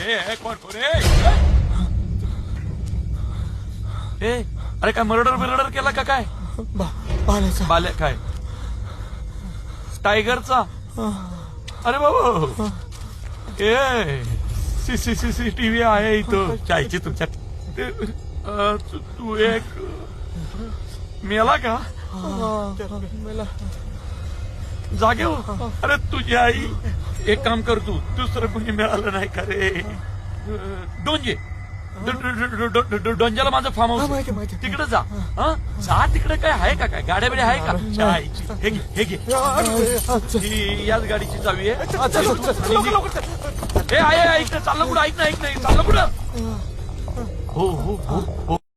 कोण कोण ए अरे काय मर्डर केला का काय बाल्याचा बाल्या काय टायगरचा अरे बाबा ए CCTV आहे इथं चायची तुमच्या तू एक मेला का जागे हो अरे तुझी आई एक काम कर तू दुसरं कोणी मिळालं नाही का रे डोंजे डोंजाला माझं फार्म हाऊस तिकडे जा जा तिकडे काय आहे का काय गाड्या बिड्या आहे का हे घे ही याच गाडीची चावी आहे हे आहे ऐक ना चाललं कुठं ऐक ना चाललं कुठं हो हो हो